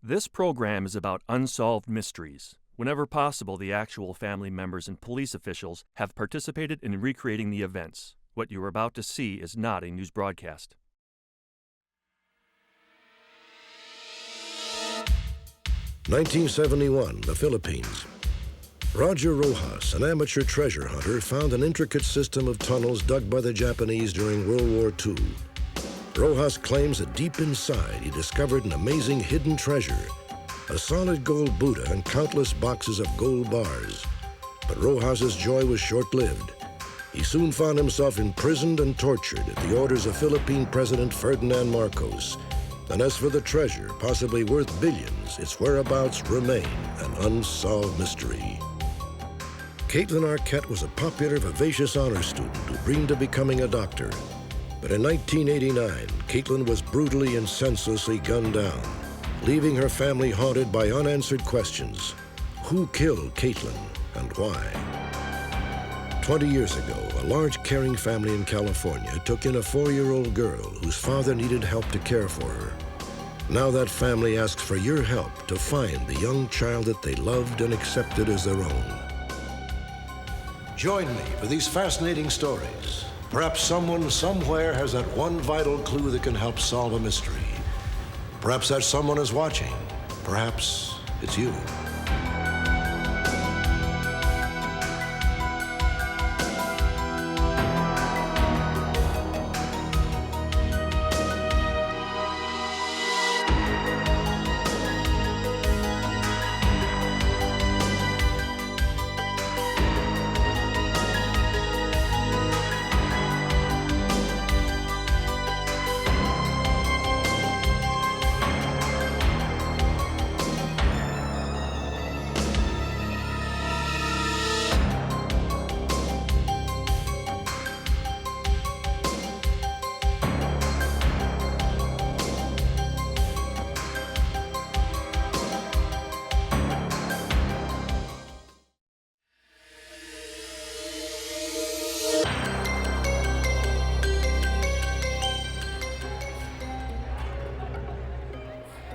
This program is about unsolved mysteries. Whenever possible, the actual family members and police officials have participated in recreating the events. What you are about to see is not a news broadcast. (1971), the Philippines. Roger Rojas, an amateur treasure hunter, found an intricate system of tunnels dug by the Japanese during World War II. Rojas claims that deep inside he discovered an amazing hidden treasure, a solid gold Buddha and countless boxes of gold bars. But Rojas's joy was short-lived. He soon found himself imprisoned and tortured at the orders of Philippine President Ferdinand Marcos. And as for the treasure, possibly worth billions, its whereabouts remain an unsolved mystery. Kaitlyn Arquette was a popular, vivacious honor student who dreamed of becoming a doctor. But in 1989, Kaitlyn was brutally and senselessly gunned down, leaving her family haunted by unanswered questions. Who killed Kaitlyn and why? 20 years ago, a large, caring family in California took in a 4-year-old girl whose father needed help to care for her. Now that family asks for your help to find the young child that they loved and accepted as their own. Join me for these fascinating stories. Perhaps someone somewhere has that one vital clue that can help solve a mystery. Perhaps that someone is watching. Perhaps it's you.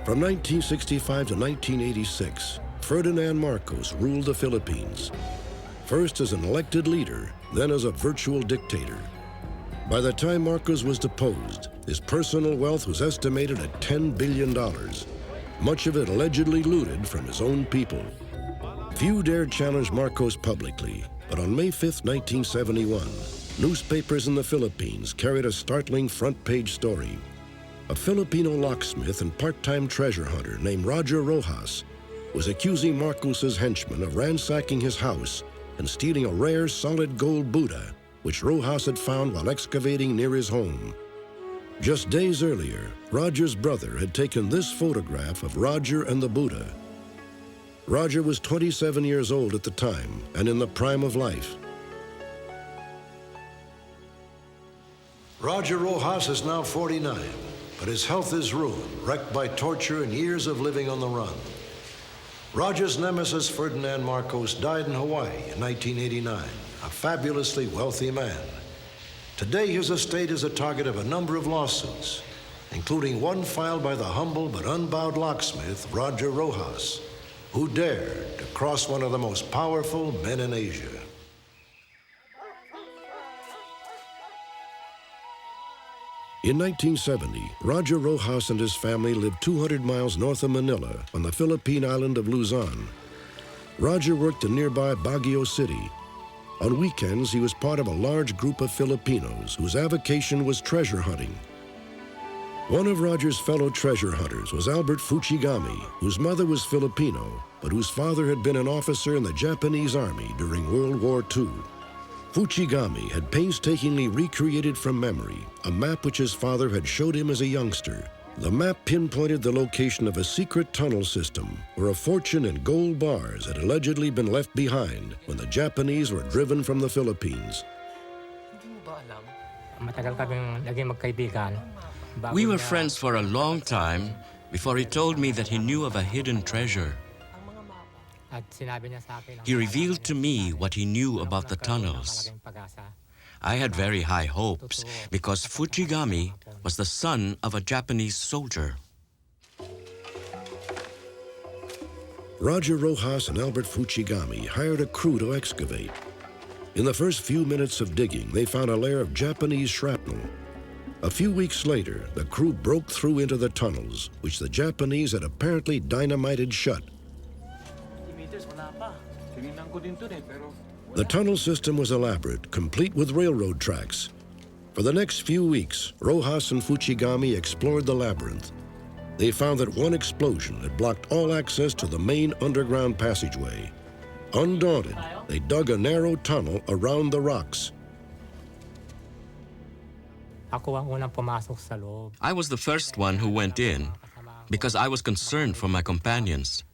From 1965 to 1986, Ferdinand Marcos ruled the Philippines, first as an elected leader, then as a virtual dictator. By the time Marcos was deposed, his personal wealth was estimated at $10 billion, much of it allegedly looted from his own people. Few dared challenge Marcos publicly, but on May 5, 1971, newspapers in the Philippines carried a startling front-page story. A Filipino locksmith and part-time treasure hunter named Roger Rojas was accusing Marcos's henchmen of ransacking his house and stealing a rare solid gold Buddha, which Rojas had found while excavating near his home. Just days earlier, Roger's brother had taken this photograph of Roger and the Buddha. Roger was 27 years old at the time and in the prime of life. Roger Rojas is now 49. But his health is ruined, wrecked by torture and years of living on the run. Roger's nemesis, Ferdinand Marcos, died in Hawaii in 1989, a fabulously wealthy man. Today, his estate is the target of a number of lawsuits, including one filed by the humble but unbowed locksmith, Roger Rojas, who dared to cross one of the most powerful men in Asia. In 1970, Roger Rojas and his family lived 200 miles north of Manila on the Philippine island of Luzon. Roger worked in nearby Baguio City. On weekends, he was part of a large group of Filipinos whose avocation was treasure hunting. One of Roger's fellow treasure hunters was Albert Fuchigami, whose mother was Filipino, but whose father had been an officer in the Japanese Army during World War II. Fuchigami had painstakingly recreated from memory a map which his father had showed him as a youngster. The map pinpointed the location of a secret tunnel system where a fortune in gold bars had allegedly been left behind when the Japanese were driven from the Philippines. We were friends for a long time before he told me that he knew of a hidden treasure. He revealed to me what he knew about the tunnels. I had very high hopes because Fuchigami was the son of a Japanese soldier. Roger Rojas and Albert Fuchigami hired a crew to excavate. In the first few minutes of digging, they found a layer of Japanese shrapnel. A few weeks later, the crew broke through into the tunnels, which the Japanese had apparently dynamited shut. The tunnel system was elaborate, complete with railroad tracks. For the next few weeks, Rojas and Fuchigami explored the labyrinth. They found that one explosion had blocked all access to the main underground passageway. Undaunted, they dug a narrow tunnel around the rocks. I was the first one who went in because I was concerned for my companions.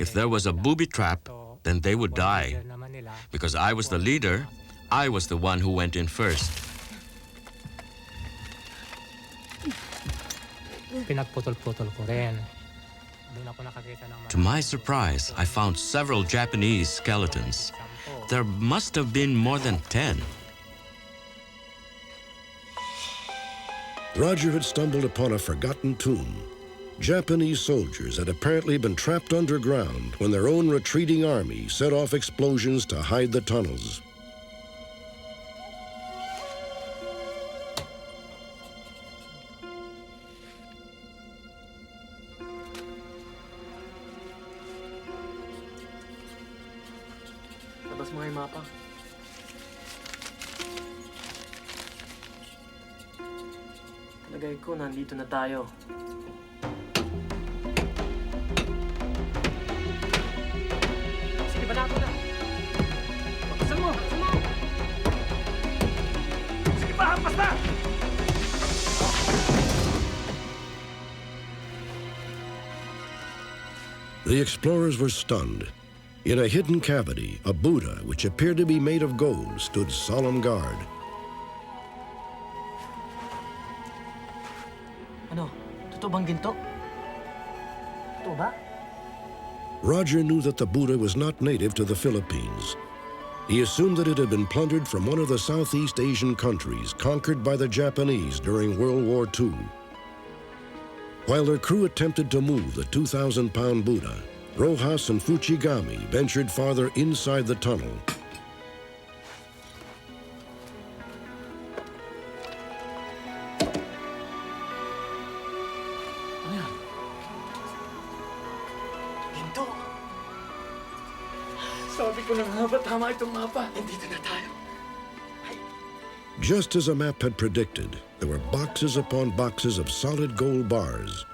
If there was a booby trap, then they would die. Because I was the leader, I was the one who went in first. To my surprise, I found several Japanese skeletons. There must have been more than 10. Roger had stumbled upon a forgotten tomb. Japanese soldiers had apparently been trapped underground when their own retreating army set off explosions to hide the tunnels. Labas mo yung mapa. Lagay ko, nandito na tayo. Sige, banato na. Pagkasan mo! Pagkasan mo! Sige pa, hampas na! The explorers were stunned. In a hidden cavity, a Buddha, which appeared to be made of gold, stood solemn guard. Ano? Totoo bang ginto? Totoo ba? Roger knew that the Buddha was not native to the Philippines. He assumed that it had been plundered from one of the Southeast Asian countries conquered by the Japanese during World War II. While their crew attempted to move the 2,000-pound Buddha, Rojas and Fuchigami ventured farther inside the tunnel. Ano yan? Ginto! Sabi ko na nga ba tama itong mapa? Nandito na tayo. Just as a map had predicted, there were boxes upon boxes of solid gold bars.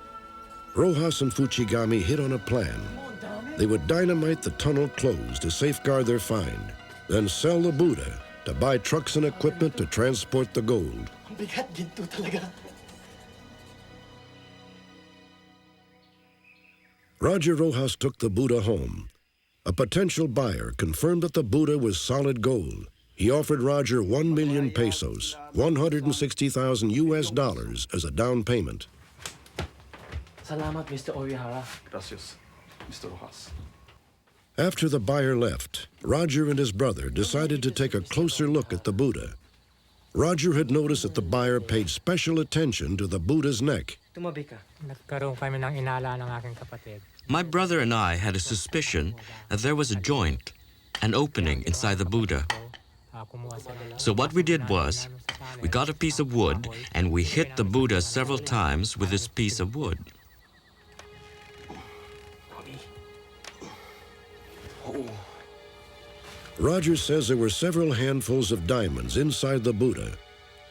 Rojas and Fuchigami hit on a plan. They would dynamite the tunnel closed to safeguard their find, then sell the Buddha to buy trucks and equipment to transport the gold. Ang bigat, ginto talaga. Roger Rojas took the Buddha home. A potential buyer confirmed that the Buddha was solid gold. He offered Roger 1 million pesos, $160,000 as a down payment. Salamat, Mr. Orihara. Gracias, Mr. Rojas. After the buyer left, Roger and his brother decided to take a closer look at the Buddha. Roger had noticed that the buyer paid special attention to the Buddha's neck. Tumabi ka. Nagkaroon kami ng inala ng aking kapatid. My brother and I had a suspicion that there was a joint, an opening inside the Buddha. So what we did was, we got a piece of wood and we hit the Buddha several times with this piece of wood. Roger says there were several handfuls of diamonds inside the Buddha.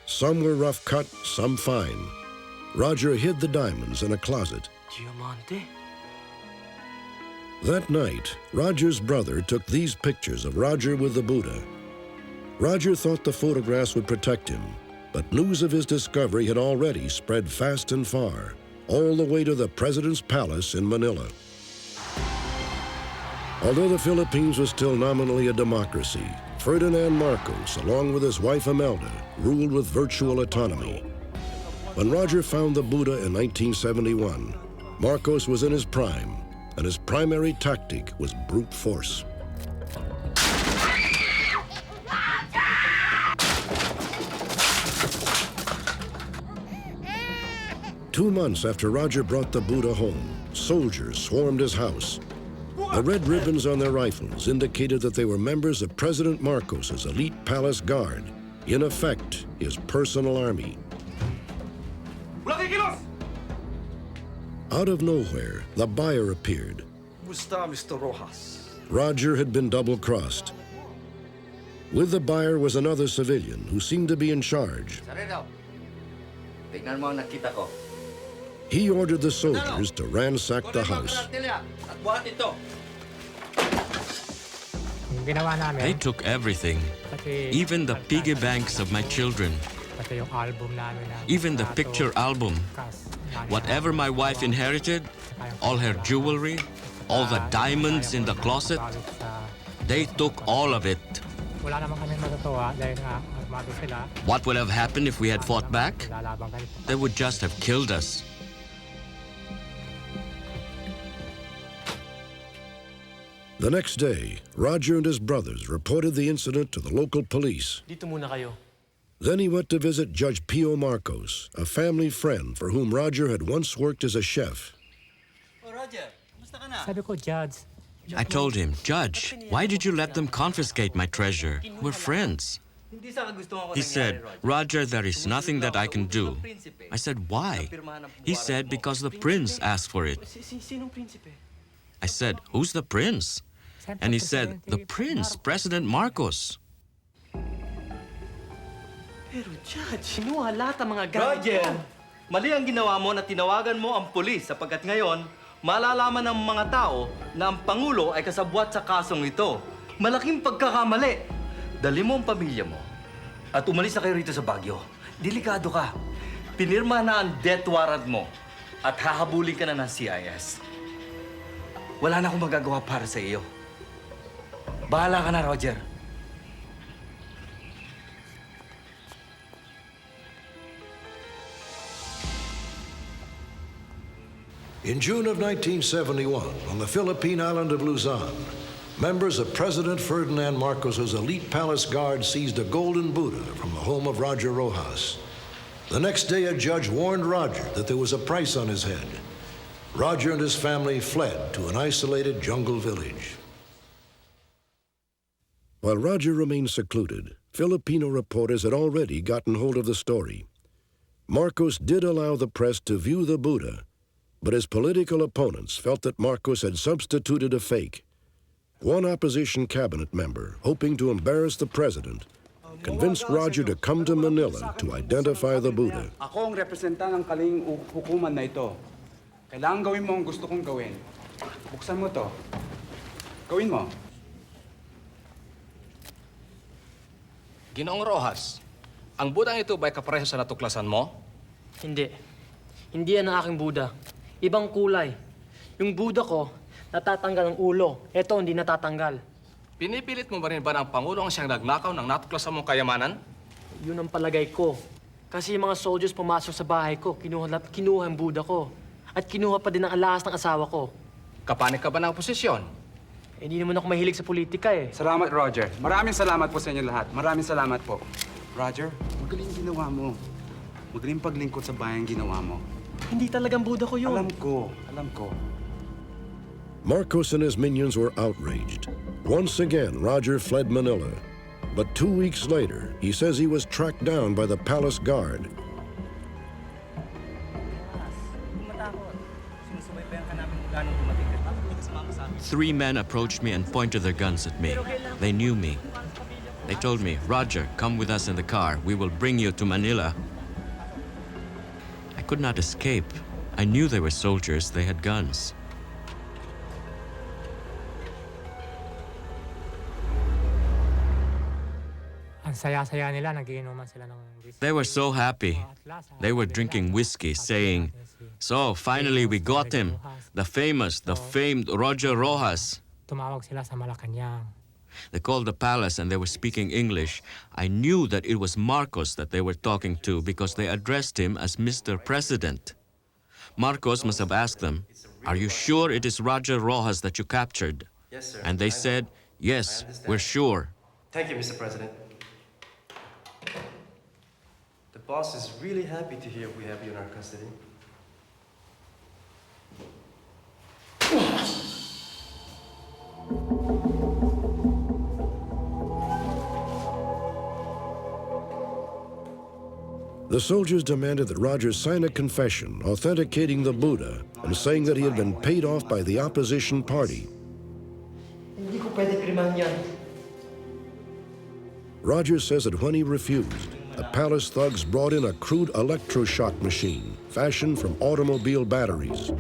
Some were rough cut, some fine. Roger hid the diamonds in a closet. Diamante? That night, Roger's brother took these pictures of Roger with the Buddha. Roger thought the photographs would protect him, but news of his discovery had already spread fast and far, all the way to the president's palace in Manila. Although the Philippines was still nominally a democracy, Ferdinand Marcos, along with his wife Imelda, ruled with virtual autonomy. When Roger found the Buddha in 1971, Marcos was in his prime, and his primary tactic was brute force. Two months after Roger brought the Buddha home, soldiers swarmed his house. The red ribbons on their rifles indicated that they were members of President Marcos's elite palace guard, in effect, his personal army. Out of nowhere, the buyer appeared. Mr. Rojas? Roger had been double-crossed. With the buyer was another civilian who seemed to be in charge. Tignan mo ang nakita ko. He ordered the soldiers to ransack the house. At buhat ito. Yung ginawa namin, They took everything, pati, even the piggy banks of my children, pati yung album namin. Na even the plato, picture album. kas, Whatever my wife inherited, all her jewelry, all the diamonds in the closet, they took all of it. Wala naman kami matutuwa dahil nga armado sila. What would have happened if we had fought back? Lalaban kami. They would just have killed us. The next day, Roger and his brothers reported the incident to the local police. Dito muna kayo. Then he went to visit Judge Pio Marcos, a family friend for whom Roger had once worked as a chef. Oh, Roger, kumusta ka na? Sabi ko, Judge, I told him, Judge, why did you let them confiscate my treasure? We're friends. Hindi sa kagustuhan ko He nangyari, said, Roger. Roger, there is nothing that I can do. I said, why? He said, because the prince asked for it. Sinong prinsipe? I said, who's the prince? And he said, the prince, President Marcos. Pero Judge, kinuha lahat ang mga gamit Roger, mali ang ginawa mo na tinawagan mo ang pulis sapagkat ngayon, malalaman ng mga tao na ang Pangulo ay kasabwat sa kasong ito. Malaking pagkakamali. Dali mo ang pamilya mo at umalis na kayo rito sa Baguio. Delikado ka. Pinirma na ang death warrant mo at hahabulin ka na ng CIS. Wala na akong magagawa para sa iyo. Bahala ka na, Roger. In June of 1971, on the Philippine island of Luzon, members of President Ferdinand Marcos's elite palace guard seized a golden Buddha from the home of Roger Rojas. The next day, a judge warned Roger that there was a price on his head. Roger and his family fled to an isolated jungle village. While Roger remained secluded, Filipino reporters had already gotten hold of the story. Marcos did allow the press to view the Buddha, but his political opponents felt that Marcos had substituted a fake. One opposition cabinet member, hoping to embarrass the president, convinced Roger to come to Manila to identify the Buddha. Ako ang representan ng kaling hukuman na ito. Kailangan gawin mo ang gusto kong gawin. Buksan mo to. Gawin mo. Ginoong Rojas, ang Budang ito ba'y kapareho sa natuklasan mo? Hindi. Hindi yan ang aking Buddha. Ibang kulay. Yung Buddha ko, natatanggal ang ulo. Ito, hindi natatanggal. Pinipilit mo ba rin ba ng Pangulo ang siyang nagnakaw ng natuklasan mong kayamanan? Yun ang palagay ko. Kasi yung mga soldiers pumasok sa bahay ko, kinuha ang Buddha ko. At kinuha pa din ang alahas ng asawa ko. Kapanik ka ba ng posisyon? Hindi naman ako mahilig sa politika eh. Salamat, Roger. Maraming salamat po sa inyo lahat. Maraming salamat po. Roger, magaling ginawa mo. Magaling paglingkod sa bayan ginawa mo. Hindi talagang Buddha ko yun. Alam ko. Marcos and his minions were outraged. Once again, Roger fled Manila. But 2 weeks later, he says he was tracked down by the palace guard. Three men approached me and pointed their guns at me. They knew me. They told me, Roger, come with us in the car. We will bring you to Manila. I could not escape. I knew they were soldiers. They had guns. ang saya-saya nila, nagiinuman sila ng whiskey. They were so happy. They were drinking whiskey, saying, so finally we got him, the famed Roger Rojas. Tumawag sila sa Malacanang. They called the palace and they were speaking English. I knew that it was Marcos that they were talking to because they addressed him as Mr. President. Marcos must have asked them, are you sure it is Roger Rojas that you captured? Yes, sir. And they said, yes, we're sure. Thank you, Mr. President. The boss is really happy to hear we have you in our custody. The soldiers demanded that Roger sign a confession authenticating the Buddha and saying that he had been paid off by the opposition party. Hindi ko pwede pirmahan yan. Roger says that when he refused, the palace thugs brought in a crude electroshock machine fashioned from automobile batteries.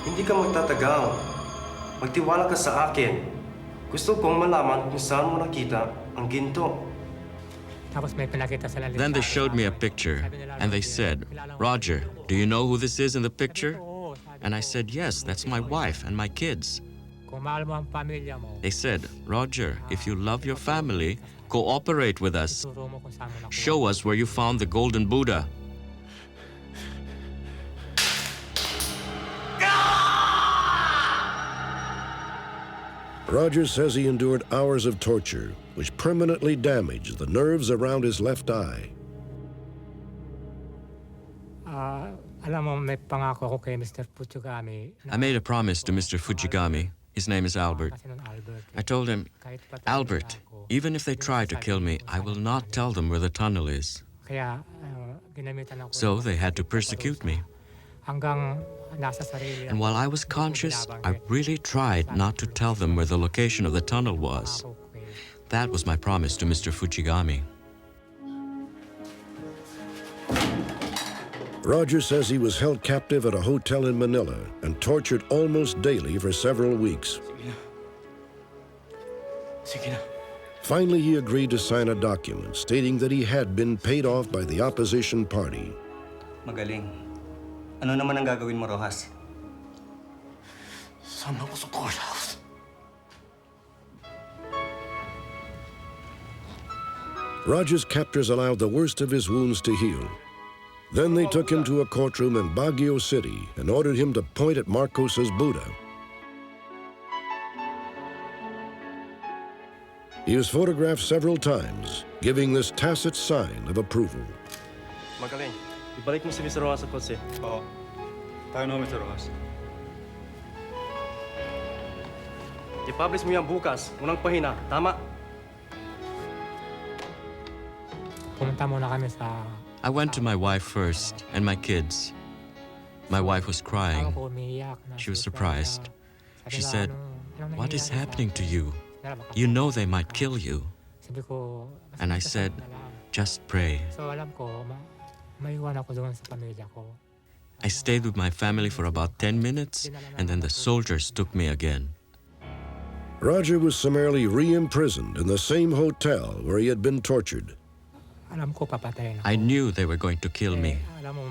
Hindi ka magtatagang. Magtiwala ka sa akin. Gusto kong malaman kung saan mo nakita ang ginto. Tapos may pinakita sila. Then they showed me a picture, and they said, "Roger, do you know who this is in the picture?" And I said, "Yes, that's my wife and my kids." Kung mahal mo ang pamilya mo, They said, "Roger, if you love your family, cooperate with us. turo mo kung saan mo nakuha. Show us where you found the golden Buddha." Roger says he endured hours of torture, which permanently damaged the nerves around his left eye. Alam mo, may pangako ako kay Mr. Puchugami. I made a promise to Mr. Fujigami. His name is Albert. Kasi nun Albert. I told him, Kahit patay "Albert, na ako, even if they try to kill me, I will not tell them where the tunnel is." Kaya ginamitan ako. So they had to persecute me. Hanggang nasa sarili. And while I was conscious, I really tried not to tell them where the location of the tunnel was. That was my promise to Mr. Fujigami. Roger says he was held captive at a hotel in Manila and tortured almost daily for several weeks. Sige na. Finally, he agreed to sign a document stating that he had been paid off by the opposition party. Magaling. Ano naman ang gagawin mo, Rojas? Sama ko sa courthouse. Roger's captors allowed the worst of his wounds to heal. Then they took him to a courtroom in Baguio City and ordered him to point at Marcos's Buddha. He was photographed several times, giving this tacit sign of approval. Magaling. Ibalik mo si Mr. Rojas sa kotse. Oo. Tayo na, Mr. Rojas. I-publish mo yan bukas. Unang pahina. Tama? Pumunta muna kami sa... I went to my wife first and my kids. My wife was crying. Ako umiiyak na. She was surprised. She said, "Anong "What is nangyayari happening to you? sa-" You know they might kill you." Sabi ko, And I said, "Just pray." so alam ko, maiwan ako doon sa pamilya ko. I stayed with my family for about 10 minutes, and then the soldiers took me again. Roger was summarily re-imprisoned in the same hotel where he had been tortured. Alam ko papatayin ako. I knew they were going to kill me. Alam mo,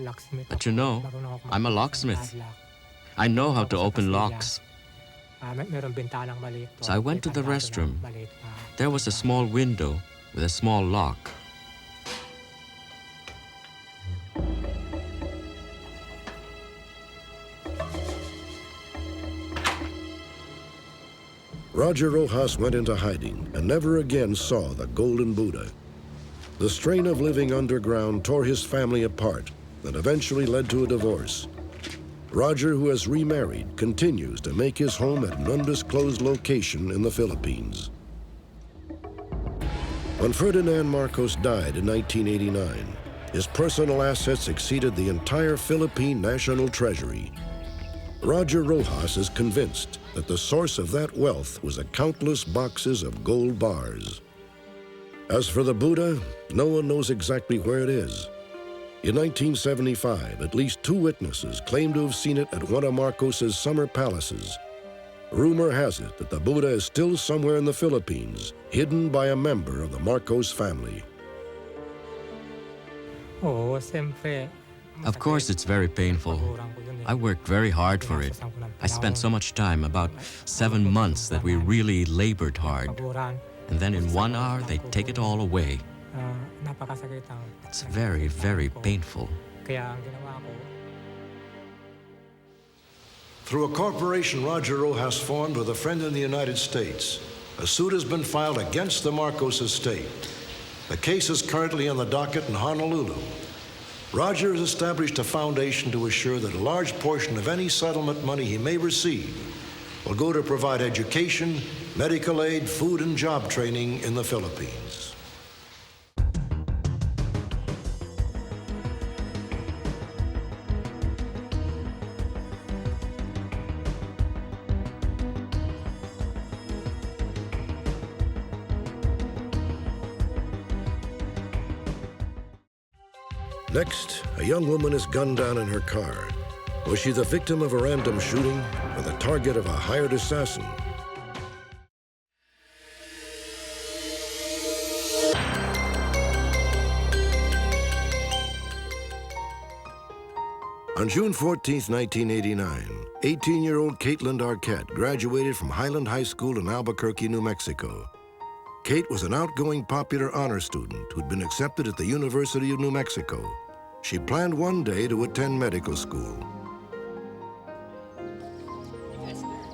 locksmith But ako. you know, Marunong ako I'm a locksmith. mag-padlock. I know how to Tapos sa open pasilya, locks. Merong bintanang maliit. So I went to the May restroom. maliit na. There was a small window with a small lock. Roger Rojas went into hiding and never again saw the golden Buddha. The strain of living underground tore his family apart and eventually led to a divorce. Roger, who has remarried, continues to make his home at an undisclosed location in the Philippines. When Ferdinand Marcos died in 1989, his personal assets exceeded the entire Philippine national treasury. Roger Rojas is convinced that the source of that wealth was the countless boxes of gold bars. As for the Buddha, no one knows exactly where it is. In 1975, at least 2 witnesses claimed to have seen it at one of Marcos's summer palaces. Rumor has it that the Buddha is still somewhere in the Philippines, hidden by a member of the Marcos family. Oo, siyempre. Of course, it's very painful. I worked very hard for it. I spent so much time, about 7 months, that we really labored hard. And then in 1 hour, they take it all away. Napakasakit ang... It's very, very painful. Kaya ang ginawa ko, Through a corporation Roger Rojas formed with a friend in the United States, a suit has been filed against the Marcos estate. The case is currently on the docket in Honolulu. Roger has established a foundation to assure that a large portion of any settlement money he may receive will go to provide education, medical aid, food, and job training in the Philippines. Next, a young woman is gunned down in her car. Was she the victim of a random shooting or the target of a hired assassin? On June 14, 1989, 18-year-old Kaitlyn Arquette graduated from Highland High School in Albuquerque, New Mexico. Kate was an outgoing, popular honor student who'd been accepted at the University of New Mexico. She planned one day to attend medical school.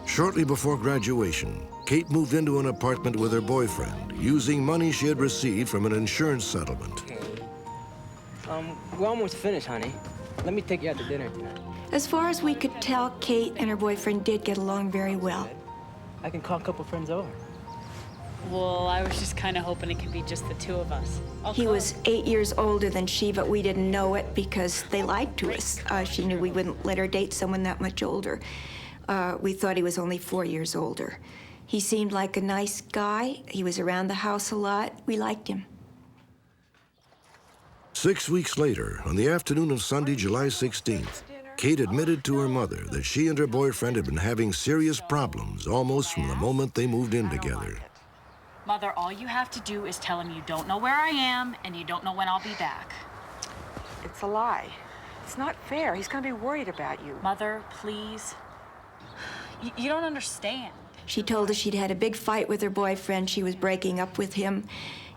Shortly before graduation, Kate moved into an apartment with her boyfriend, using money she had received from an insurance settlement. We're almost finished, honey. Let me take you out to dinner tonight. As far as we could tell, Kate and her boyfriend did get along very well. I can call a couple friends over. Well, I was just kind of hoping it could be just the two of us. He was 8 years older than she, but we didn't know it because they lied to us. She knew we wouldn't let her date someone that much older. We thought he was only 4 years older. He seemed like a nice guy. He was around the house a lot. We liked him. 6 weeks later, on the afternoon of Sunday, July 16th, Kate admitted to her mother that she and her boyfriend had been having serious problems almost from the moment they moved in together. Mother, all you have to do is tell him you don't know where I am and you don't know when I'll be back. It's a lie. It's not fair. He's gonna be worried about you. Mother, please. You don't understand. She told us she'd had a big fight with her boyfriend. She was breaking up with him,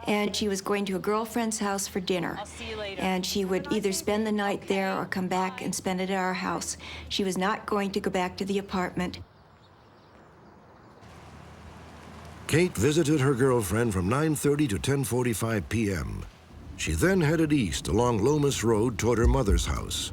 and she was going to a girlfriend's house for dinner. I'll see you later. And she would either spend the night there or come back and spend it at our house. She was not going to go back to the apartment. Kate visited her girlfriend from 9:30 to 10:45 p.m. She then headed east along Lomas Road toward her mother's house.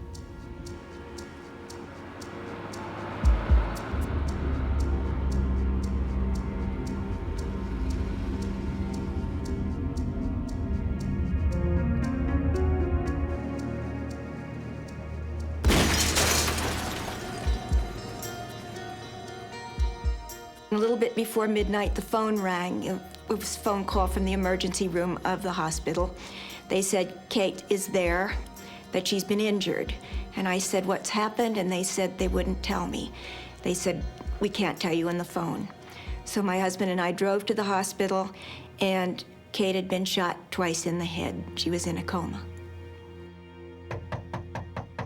A little bit before midnight, the phone rang. It was a phone call from the emergency room of the hospital. They said Kate is there, that she's been injured. And I said, what's happened? And they said they wouldn't tell me. They said, we can't tell you on the phone. So my husband and I drove to the hospital, and Kate had been shot twice in the head. She was in a coma.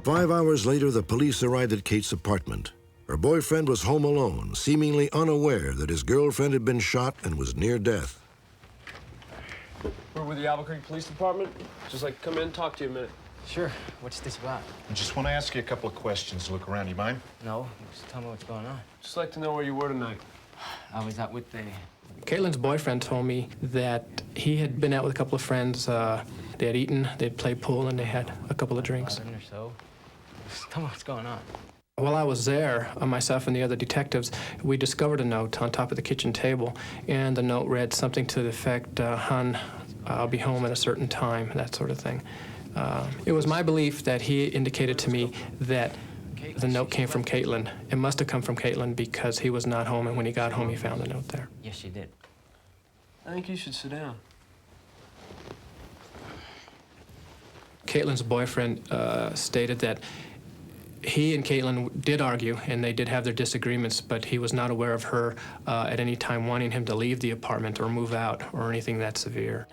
5 hours later, the police arrived at Kate's apartment. Her boyfriend was home alone, seemingly unaware that his girlfriend had been shot and was near death. We're with the Albuquerque Police Department. Just like come in and talk to you a minute. Sure. What's this about? I just want to ask you a couple of questions. Look around. You mind? No. Just tell me what's going on. Just like to know where you were tonight. I was out with the... Kaitlyn's boyfriend told me that he had been out with a couple of friends. They had eaten, they'd played pool, and they had a couple of drinks. 11 or so. Just tell me what's going on. While I was there, myself and the other detectives, we discovered a note on top of the kitchen table, and the note read something to the effect, "Hun, I'll be home at a certain time," that sort of thing. It was my belief that he indicated to me that the note came from Kaitlyn. It must have come from Kaitlyn because he was not home, and when he got home, he found the note there. Yes, she did. I think you should sit down. Kaitlyn's boyfriend stated that he and Kaitlyn did argue, and they did have their disagreements, but he was not aware of her at any time wanting him to leave the apartment or move out or anything that severe.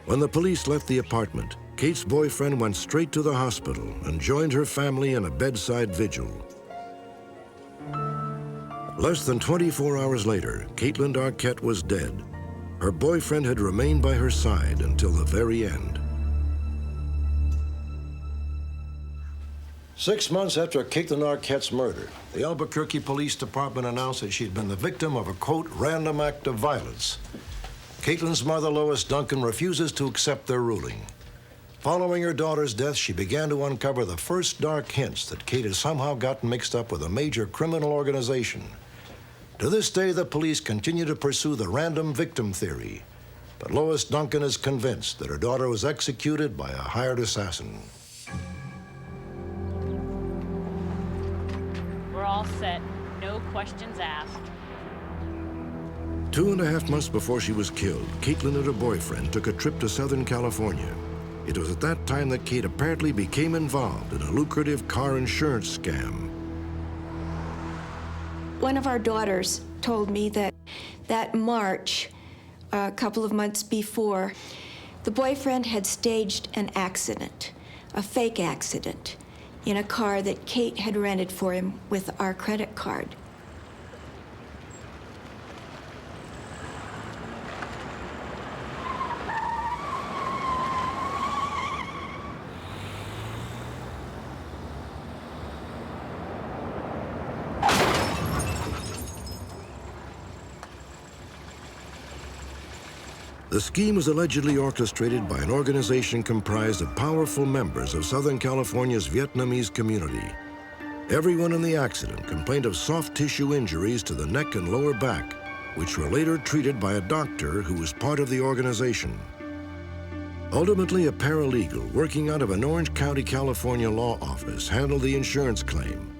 When the police left the apartment, Kate's boyfriend went straight to the hospital and joined her family in a bedside vigil. Less than 24 hours later, Kaitlyn Arquette was dead. Her boyfriend had remained by her side until the very end. 6 months after Kaitlyn Arquette's murder, the Albuquerque Police Department announced that she'd been the victim of a, quote, random act of violence. Kaitlyn's mother, Lois Duncan, refuses to accept their ruling. Following her daughter's death, she began to uncover the first dark hints that Kate had somehow gotten mixed up with a major criminal organization. To this day, the police continue to pursue the random victim theory, but Lois Duncan is convinced that her daughter was executed by a hired assassin. We're all set. No questions asked. 2.5 months before she was killed, Kaitlyn and her boyfriend took a trip to Southern California. It was at that time that Kate apparently became involved in a lucrative car insurance scam. One of our daughters told me that that March, a couple of months before, the boyfriend had staged an accident, a fake accident, in a car that Kate had rented for him with our credit card. The scheme was allegedly orchestrated by an organization comprised of powerful members of Southern California's Vietnamese community. Everyone in the accident complained of soft tissue injuries to the neck and lower back, which were later treated by a doctor who was part of the organization. Ultimately, a paralegal working out of an Orange County, California law office handled the insurance claim.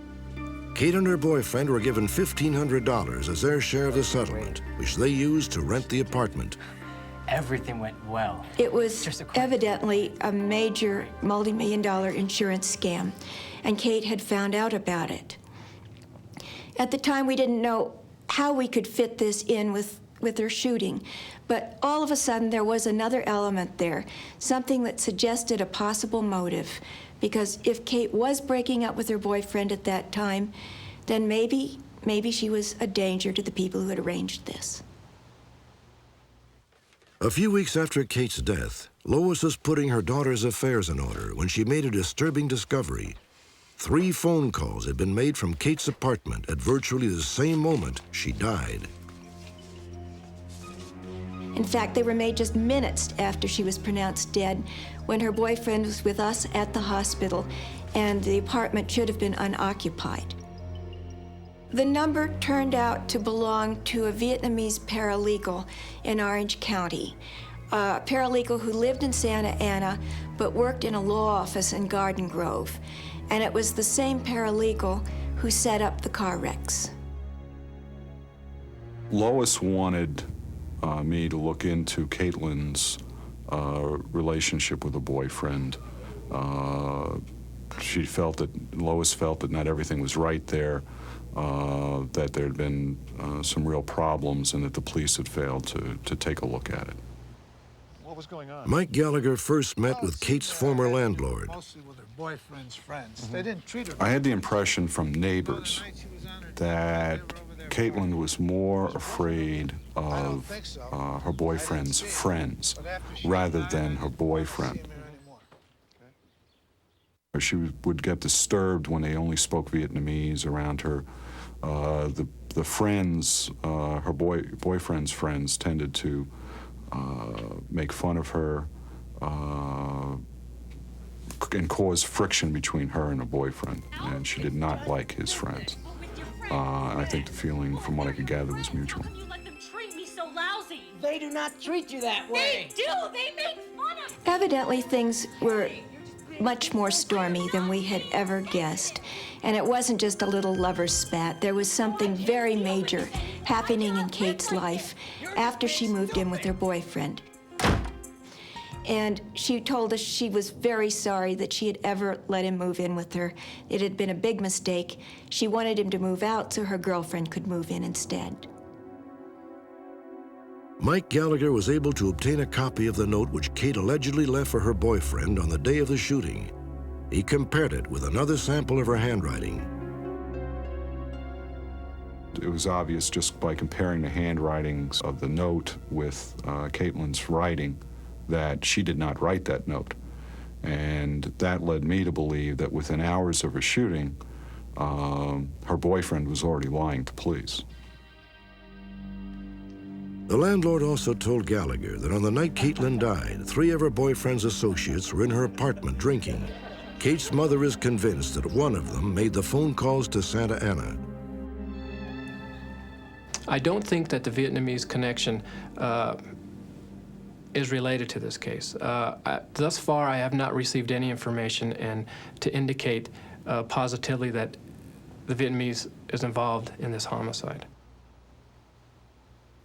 Kate and her boyfriend were given $1,500 as their share of the settlement, which they used to rent the apartment. Everything went well. It was evidently a major multi-million-dollar insurance scam, and Kate had found out about it. At the time, we didn't know how we could fit this in with her shooting, but all of a sudden there was another element there, something that suggested a possible motive, because if Kate was breaking up with her boyfriend at that time, then maybe she was a danger to the people who had arranged this. A few weeks after Kate's death, Lois was putting her daughter's affairs in order when she made a disturbing discovery. 3 phone calls had been made from Kate's apartment at virtually the same moment she died. In fact, they were made just minutes after she was pronounced dead, when her boyfriend was with us at the hospital, and the apartment should have been unoccupied. The number turned out to belong to a Vietnamese paralegal in Orange County, a paralegal who lived in Santa Ana but worked in a law office in Garden Grove. And it was the same paralegal who set up the car wrecks. Lois wanted me to look into Kaitlyn's relationship with a boyfriend. Lois felt that not everything was right there. That there had been some real problems and that the police had failed to take a look at it. What was going on? Mike Gallagher first met with Kate's former landlord. Mostly with her boyfriend's friends. They didn't treat her. I had the impression from neighbors that Kaitlyn was more afraid of her boyfriend's friends rather than her boyfriend. She would get disturbed when they only spoke Vietnamese around her. The friends, her boyfriend's friends, tended to make fun of her and cause friction between her and her boyfriend, and she did not like his friends. And I think the feeling, from what I could gather, was mutual. They do not treat you that way. They do. They make fun of. Evidently, things were much more stormy than we had ever guessed. And it wasn't just a little lover's spat. There was something very major happening in Kate's life after she moved in with her boyfriend. And she told us she was very sorry that she had ever let him move in with her. It had been a big mistake. She wanted him to move out so her girlfriend could move in instead. Mike Gallagher was able to obtain a copy of the note which Kate allegedly left for her boyfriend on the day of the shooting. He compared it with another sample of her handwriting. It was obvious just by comparing the handwritings of the note with Kaitlyn's writing that she did not write that note. And that led me to believe that within hours of her shooting, her boyfriend was already lying to police. The landlord also told Gallagher that on the night Kaitlyn died, 3 of her boyfriend's associates were in her apartment drinking. Kate's mother is convinced that one of them made the phone calls to Santa Ana. I don't think that the Vietnamese connection is related to this case. Thus far, I have not received any information to indicate positively that the Vietnamese is involved in this homicide.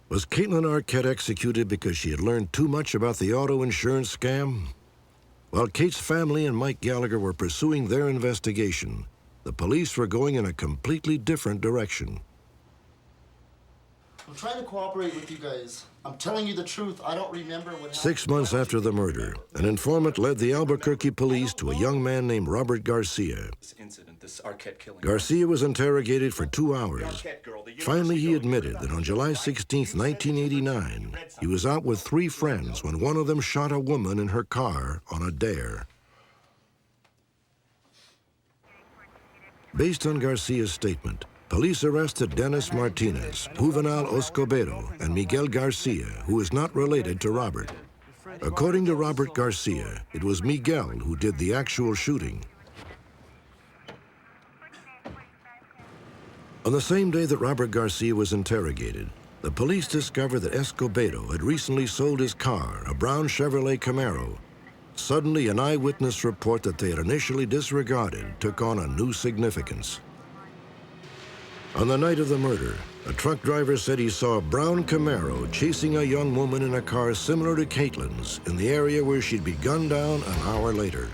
Was Kaitlyn Arquette executed because she had learned too much about the auto insurance scam? While Kate's family and Mike Gallagher were pursuing their investigation, the police were going in a completely different direction. I'm trying to cooperate with you guys. I'm telling you the truth. I don't remember what happened. 6 months after the murder, an informant led the Albuquerque police to a young man named Robert Garcia. Garcia was interrogated for 2 hours. Finally, he admitted that on July 16, 1989, he was out with 3 friends when one of them shot a woman in her car on a dare. Based on Garcia's statement, police arrested Dennis Martinez, Juvenal Escobedo, and Miguel Garcia, who is not related to Robert. According to Robert Garcia, it was Miguel who did the actual shooting. On the same day that Robert Garcia was interrogated, the police discovered that Escobedo had recently sold his car, a brown Chevrolet Camaro. Suddenly, an eyewitness report that they had initially disregarded took on a new significance. On the night of the murder, a truck driver said he saw a brown Camaro chasing a young woman in a car similar to Kaitlyn's in the area where she'd be gunned down an hour later.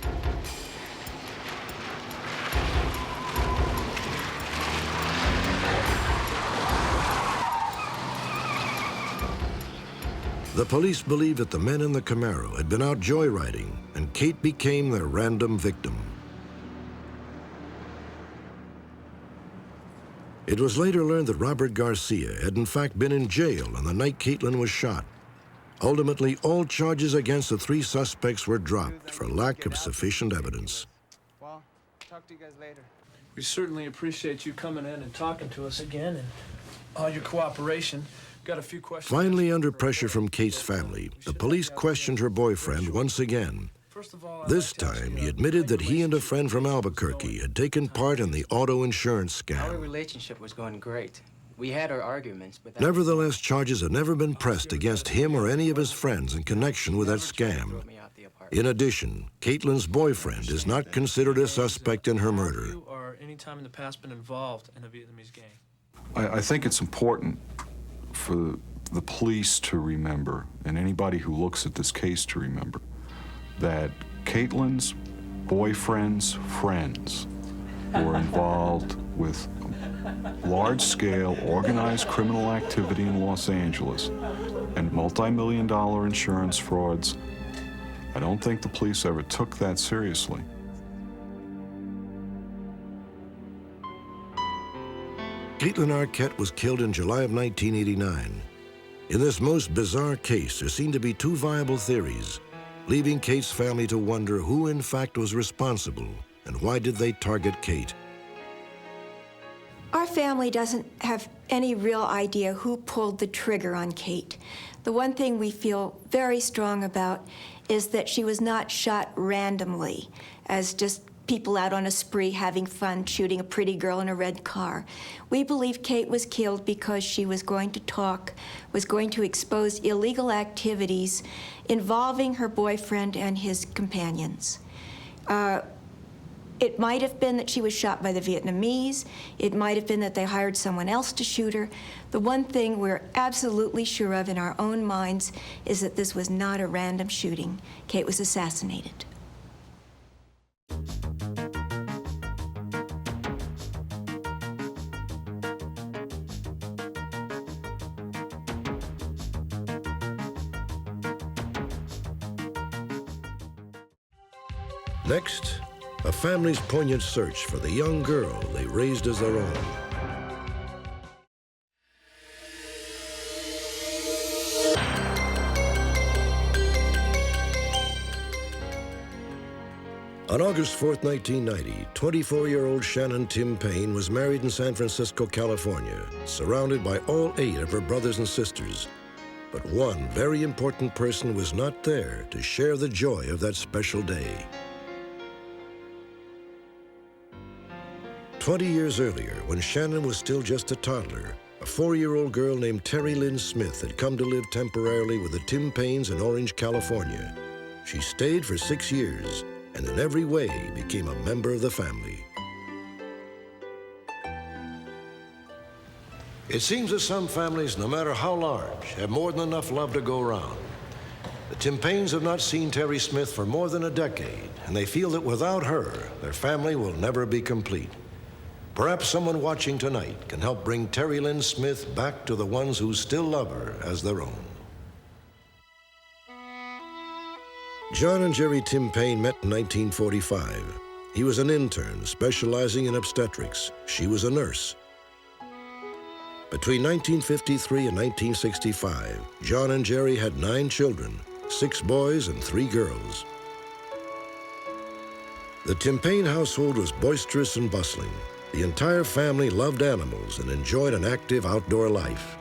The police believed that the men in the Camaro had been out joyriding, and Kate became their random victim. It was later learned that Robert Garcia had in fact been in jail on the night Kaitlyn was shot. Ultimately, all charges against the 3 suspects were dropped for lack of sufficient evidence. Well, talk to you guys later. We certainly appreciate you coming in and talking to us again and all your cooperation. Got a few questions. Finally, under pressure from Kate's family, the police questioned her boyfriend once again. This time, he admitted that he and a friend from Albuquerque had taken part in the auto insurance Our scam. relationship was going great. We had our arguments, but Nevertheless, charges had never been pressed against him or any of his friends in connection with that scam. In addition, Kaitlyn's boyfriend is not considered a suspect in her murder. Or any time in the past been involved in a Vietnamese gang? I think it's important for the police to remember, and anybody who looks at this case to remember, that Kaitlyn's boyfriend's friends were involved with large-scale organized criminal activity in Los Angeles and multi-million-dollar insurance frauds. I don't think the police ever took that seriously. Kaitlyn Arquette was killed in July of 1989. In this most bizarre case, there seemed to be 2 viable theories, leaving Kate's family to wonder who in fact was responsible and why did they target Kate. Our family doesn't have any real idea who pulled the trigger on Kate. The one thing we feel very strong about is that she was not shot randomly as just people out on a spree having fun shooting a pretty girl in a red car. We believe Kate was killed because she was going to talk, was going to expose illegal activities involving her boyfriend and his companions. It might have been that she was shot by the Vietnamese. It might have been that they hired someone else to shoot her. The one thing we're absolutely sure of in our own minds is that this was not a random shooting. Kate was assassinated. Next, a family's poignant search for the young girl they raised as their own. On August 4th, 1990, 24-year-old Shannon Tim Payne was married in San Francisco, California, surrounded by all 8 of her brothers and sisters. But one very important person was not there to share the joy of that special day. 20 years earlier, when Shannon was still just a toddler, a 4-year-old girl named Terry Lynn Smith had come to live temporarily with the Tim Paynes in Orange, California. She stayed for 6 years and in every way became a member of the family. It seems that some families, no matter how large, have more than enough love to go around. The Tim Paynes have not seen Terry Smith for more than a decade, and they feel that without her, their family will never be complete. Perhaps someone watching tonight can help bring Terry Lynn Smith back to the ones who still love her as their own. John and Jerry Tim Payne met in 1945. He was an intern specializing in obstetrics. She was a nurse. Between 1953 and 1965, John and Jerry had 9 children, 6 boys and 3 girls. The Tim Payne household was boisterous and bustling. The entire family loved animals and enjoyed an active outdoor life.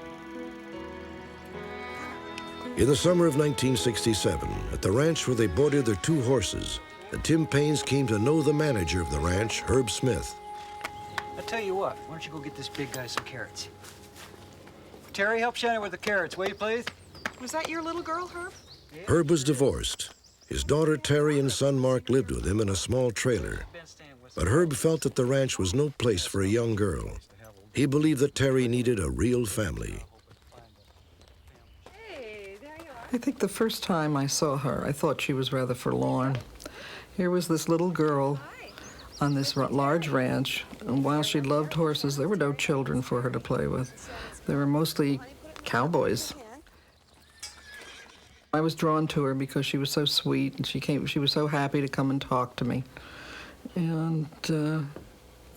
In the summer of 1967, at the ranch where they boarded their 2 horses, the Tim Paynes came to know the manager of the ranch, Herb Smith. I'll tell you what, why don't you go get this big guy some carrots? Terry, help Shannon with the carrots, will you, please? Was that your little girl, Herb? Herb was divorced. His daughter Terry and son Mark lived with him in a small trailer. But Herb felt that the ranch was no place for a young girl. He believed that Terry needed a real family. I think the first time I saw her, I thought she was rather forlorn. Here was this little girl on this large ranch, and while she loved horses, there were no children for her to play with. They were mostly cowboys. I was drawn to her because she was so sweet, and she was so happy to come and talk to me. And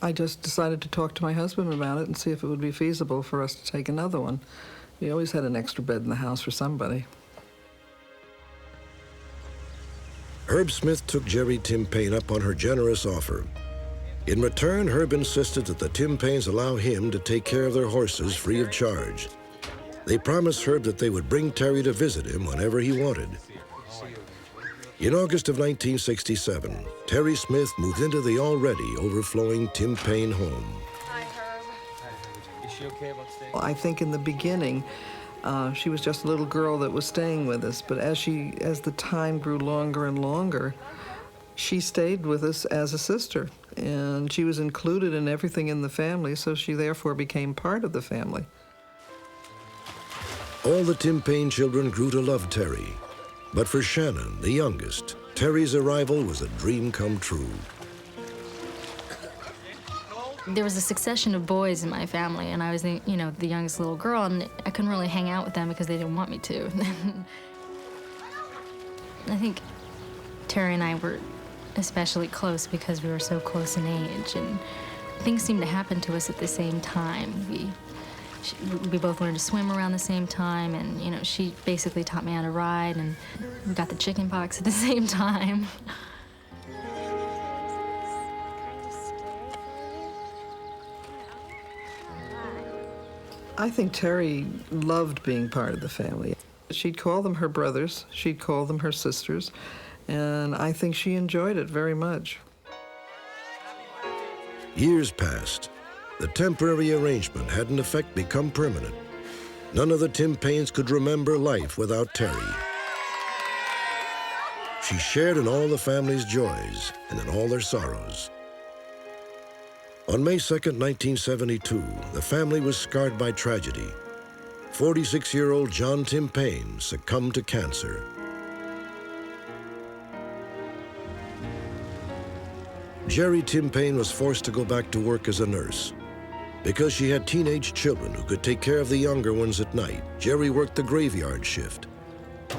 I just decided to talk to my husband about it and see if it would be feasible for us to take another one. We always had an extra bed in the house for somebody. Herb Smith took Jerry Tim Payne up on her generous offer. In return, Herb insisted that the Tim Paynes allow him to take care of their horses free of charge. They promised Herb that they would bring Terry to visit him whenever he wanted. In August of 1967, Terry Smith moved into the already overflowing Tim Payne home. Hi, Herb. Is she okay about staying? I think in the beginning, she was just a little girl that was staying with us, but as the time grew longer and longer, she stayed with us as a sister, and she was included in everything in the family, so she therefore became part of the family. All the Tim Payne children grew to love Terry, but for Shannon, the youngest, Terry's arrival was a dream come true. There was a succession of boys in my family, and I was the youngest little girl, and I couldn't really hang out with them because they didn't want me to. I think Terry and I were especially close because we were so close in age, and things seemed to happen to us at the same time. We both learned to swim around the same time, and she basically taught me how to ride, and we got the chicken pox at the same time. I think Terry loved being part of the family. She'd call them her brothers, she'd call them her sisters, and I think she enjoyed it very much. Years passed. The temporary arrangement had in effect become permanent. None of the Tim Paynes could remember life without Terry. She shared in all the family's joys and in all their sorrows. On May 2nd, 1972, the family was scarred by tragedy. 46-year-old John Tim Payne succumbed to cancer. Jerry Tim Payne was forced to go back to work as a nurse. Because she had teenage children who could take care of the younger ones at night, Jerry worked the graveyard shift.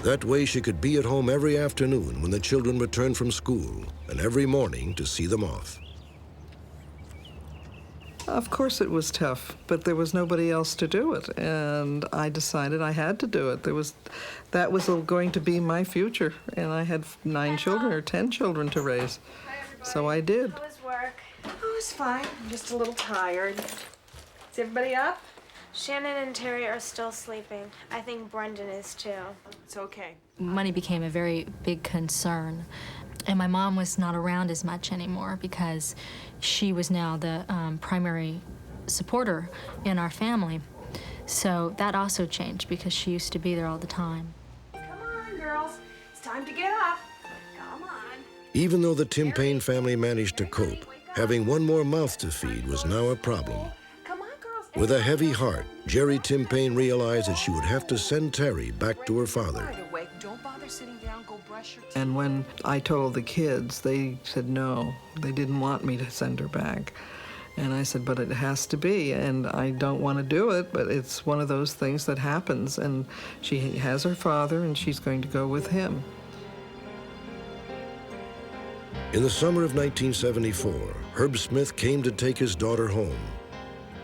That way she could be at home every afternoon when the children returned from school, and every morning to see them off. Of course it was tough, but there was nobody else to do it, and I decided I had to do it. That was going to be my future, and I had 9 children or 10 children to raise. So I did. How was work? Oh, it's fine. I'm just a little tired. Is everybody up? Shannon and Terry are still sleeping. I think Brendan is too. It's okay. Money became a very big concern. And my mom was not around as much anymore because she was now the primary supporter in our family. So that also changed because she used to be there all the time. Come on, girls. It's time to get up. Come on. Even though the Tim Payne family managed to cope, having one more mouth to feed was now a problem. With a heavy heart, Jerry Tim Payne realized that she would have to send Terry back to her father. Don't bother sitting down. Go brush your teeth. And when I told the kids, they said no. They didn't want me to send her back. And I said, but it has to be, and I don't want to do it, but it's one of those things that happens, and she has her father, and she's going to go with him. In the summer of 1974, Herb Smith came to take his daughter home.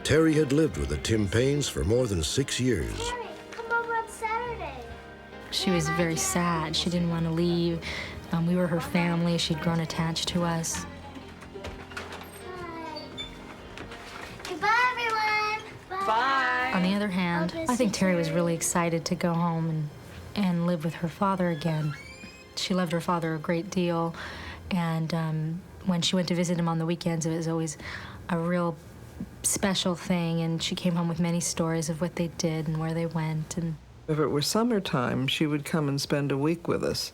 Terry had lived with the Tim Paynes for more than 6 years. Terry, come over on Saturday. She was very sad. She didn't want to leave. We were her family. She'd grown attached to us. Goodbye, everyone. Bye. On the other hand, I think Terry was really excited to go home and live with her father again. She loved her father a great deal, and when she went to visit him on the weekends, it was always a real special thing, and she came home with many stories of what they did and where they went. And if it were summertime, she would come and spend a week with us.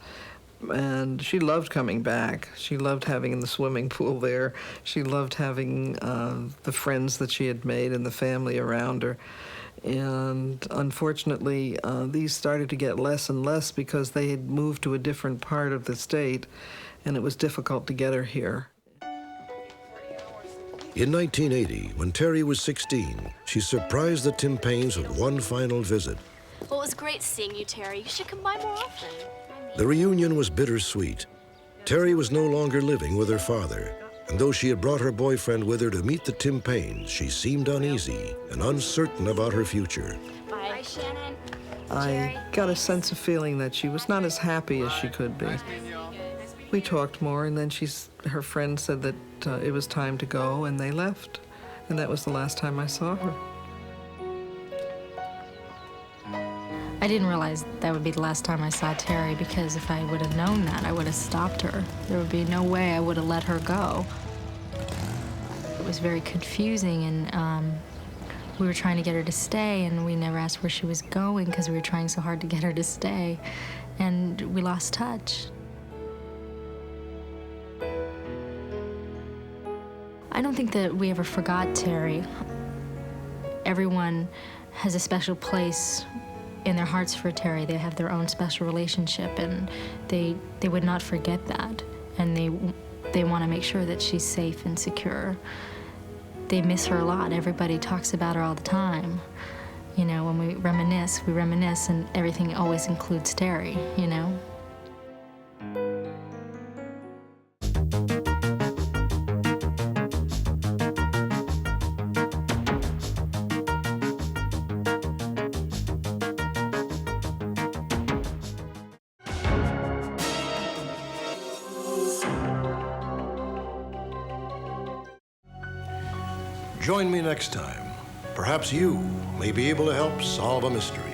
And she loved coming back. She loved having the swimming pool there. She loved having the friends that she had made and the family around her. And unfortunately, these started to get less and less because they had moved to a different part of the state, and it was difficult to get her here. In 1980, when Terry was 16, she surprised the Tim Paynes with one final visit. Well, it was great seeing you, Terry. You should come by more often. The reunion was bittersweet. Terry was no longer living with her father, and though she had brought her boyfriend with her to meet the Tim Paynes, she seemed uneasy and uncertain about her future. Bye, Shannon. I got a sense of feeling that she was not as happy as she could be. We talked more, and then her friend said that it was time to go, and they left. And that was the last time I saw her. I didn't realize that would be the last time I saw Terry, because if I would have known that, I would have stopped her. There would be no way I would have let her go. It was very confusing, and we were trying to get her to stay, and we never asked where she was going because we were trying so hard to get her to stay, and we lost touch. I don't think that we ever forgot Terry. Everyone has a special place in their hearts for Terry. They have their own special relationship, and they would not forget that. And they want to make sure that she's safe and secure. They miss her a lot. Everybody talks about her all the time. You know, when we reminisce, and everything always includes Terry, you know? Join me next time. Perhaps you may be able to help solve a mystery.